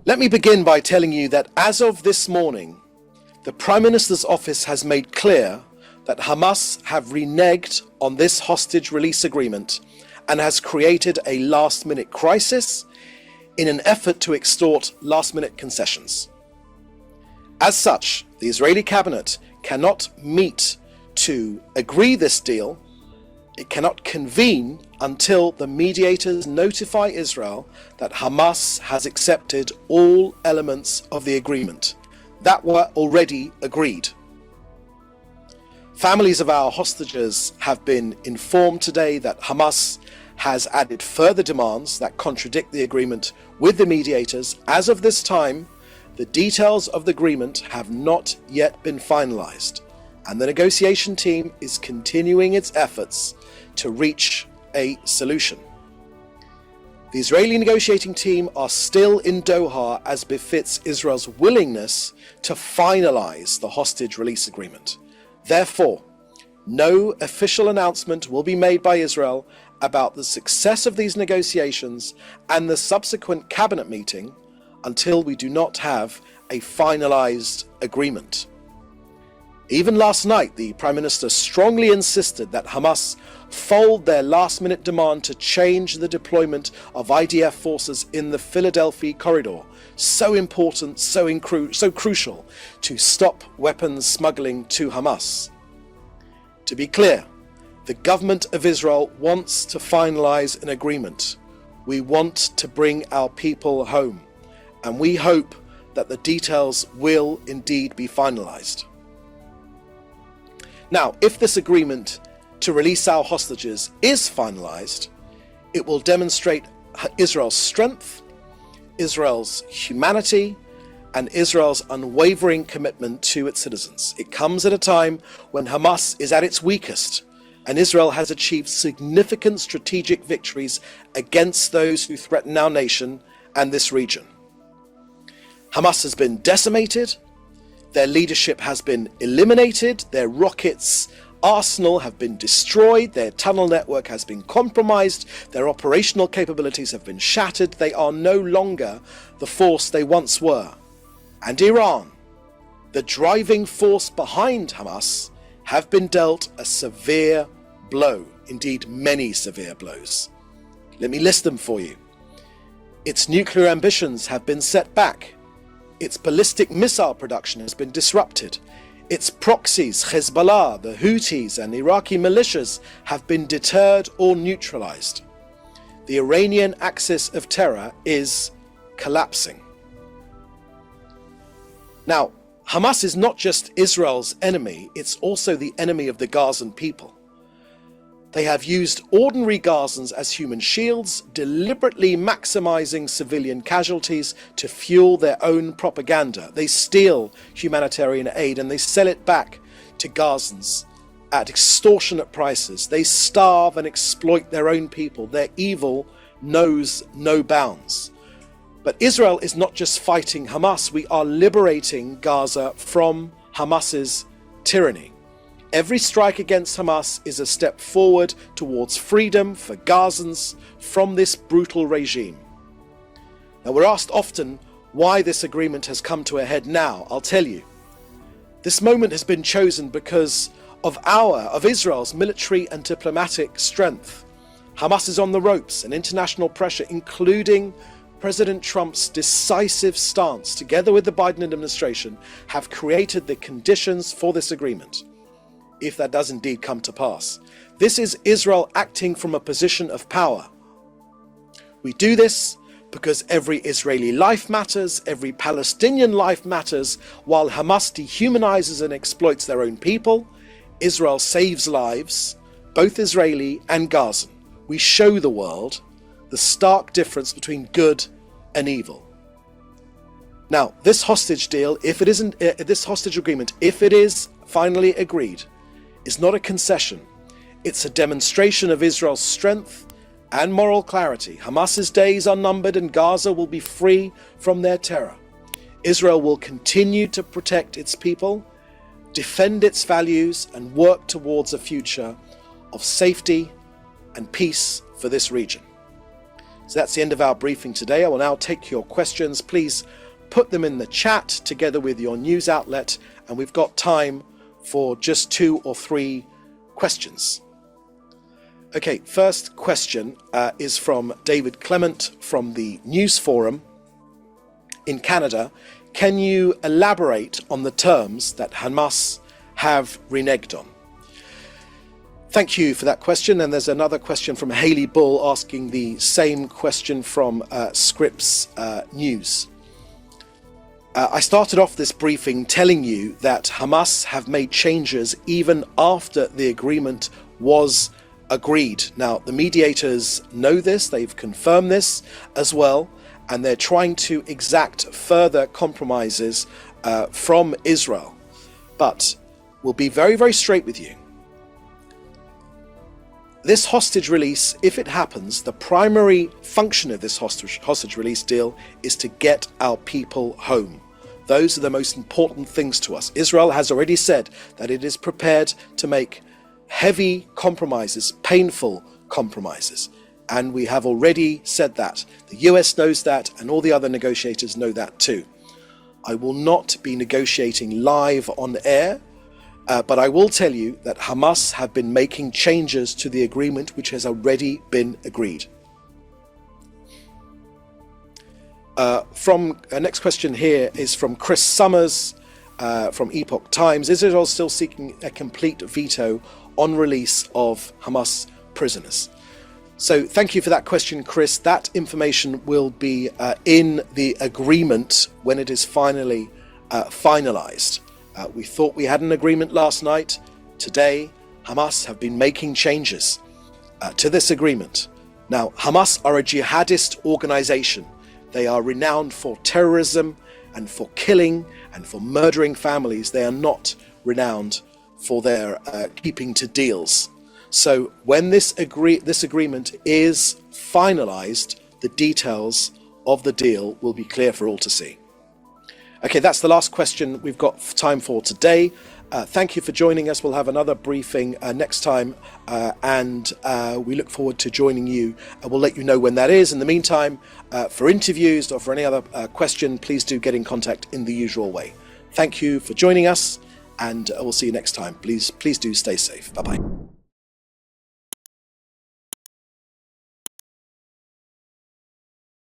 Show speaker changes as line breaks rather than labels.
Let me begin by telling you that as of this morning, the Prime Minister's office has made clear that Hamas have reneged on this hostage release agreement and has created a last-minute crisis in an effort to extort last-minute concessions. As such, the Israeli cabinet cannot meet to agree this deal. It cannot convene until the mediators notify Israel that Hamas has accepted all elements of the agreement that were already agreed. Families of our hostages have been informed today that Hamas has added further demands that contradict the agreement with the mediators. As of this time, the details of the agreement have not yet been finalized, and the negotiation team is continuing its efforts to reach a solution. The Israeli negotiating team are still in Doha as befits Israel's willingness to finalize the hostage release agreement. Therefore, no official announcement will be made by Israel about the success of these negotiations and the subsequent cabinet meeting until we do not have a finalized agreement. Even last night, the Prime Minister strongly insisted that Hamas fold their last-minute demand to change the deployment of IDF forces in the Philadelphia corridor, so important, so crucial to stop weapons smuggling to Hamas. To be clear, the government of Israel wants to finalize an agreement. We want to bring our people home, and we hope that the details will indeed be finalized. Now, if this agreement to release our hostages is finalized, it will demonstrate Israel's strength, Israel's humanity, and Israel's unwavering commitment to its citizens. It comes at a time when Hamas is at its weakest, and Israel has achieved significant strategic victories against those who threaten our nation and this region. Hamas has been decimated, their leadership has been eliminated, their rockets arsenal have been destroyed, their tunnel network has been compromised, their operational capabilities have been shattered. They are no longer the force they once were. And Iran, the driving force behind Hamas, have been dealt a severe blow, indeed many severe blows. Let me list them for you. Its nuclear ambitions have been set back. Its ballistic missile production has been disrupted. Its proxies, Hezbollah, the Houthis and Iraqi militias, have been deterred or neutralized. The Iranian axis of terror is collapsing. Now, Hamas is not just Israel's enemy, it's also the enemy of the Gazan people. They have used ordinary Gazans as human shields, deliberately maximizing civilian casualties to fuel their own propaganda. They steal humanitarian aid and they sell it back to Gazans at extortionate prices. They starve and exploit their own people. Their evil knows no bounds. But Israel is not just fighting Hamas. We are liberating Gaza from Hamas's tyranny. Every strike against Hamas is a step forward towards freedom for Gazans from this brutal regime. Now, we're asked often why this agreement has come to a head now. I'll tell you. This moment has been chosen because of Israel's military and diplomatic strength. Hamas is on the ropes, and international pressure, including President Trump's decisive stance, together with the Biden administration, have created the conditions for this agreement, if that does indeed come to pass. This is Israel acting from a position of power. We do this because every Israeli life matters, every Palestinian life matters. While Hamas dehumanizes and exploits their own people, Israel saves lives, both Israeli and Gazan. We show the world the stark difference between good and evil. Now, this hostage deal, this hostage agreement, if it is finally agreed, is not a concession. It's a demonstration of Israel's strength and moral clarity. Hamas's days are numbered and Gaza will be free from their terror. Israel will continue to protect its people, defend its values, and work towards a future of safety and peace for this region. So that's the end of our briefing today. I will now take your questions. Please put them in the chat together with your news outlet, and we've got time for just 2 or 3 questions. Okay, first question is from David Clement from the News Forum in Canada. Can you elaborate on the terms that Hamas have reneged on? Thank you for that question. And there's another question from Haley Bull asking the same question from Scripps News. I started off this briefing telling you that Hamas have made changes even after the agreement was agreed. Now, the mediators know this, they've confirmed this as well, and they're trying to exact further compromises from Israel. But we'll be very, very straight with you. This hostage release, if it happens, the primary function of this hostage release deal is to get our people home. Those are the most important things to us. Israel has already said that it is prepared to make heavy compromises, painful compromises. And we have already said that. The US knows that, and all the other negotiators know that too. I will not be negotiating live on air, but I will tell you that Hamas have been making changes to the agreement which has already been agreed. Next question here is from Chris Summers from Epoch Times. Is Israel still seeking a complete veto on release of Hamas prisoners? So thank you for that question, Chris. That information will be in the agreement when it is finally finalized. We thought we had an agreement last night. Today, Hamas have been making changes to this agreement. Now, Hamas are a jihadist organization. They are renowned for terrorism and for killing and for murdering families. They are not renowned for their keeping to deals. So when this agreement is finalized, the details of the deal will be clear for all to see. Okay, that's the last question we've got time for today. Thank you for joining us. We'll have another briefing next time, and we look forward to joining you. We'll let you know when that is. In the meantime, for interviews or for any other question, please do get in contact in the usual way. Thank you for joining us, and we'll see you next time. Please do stay safe. Bye-bye.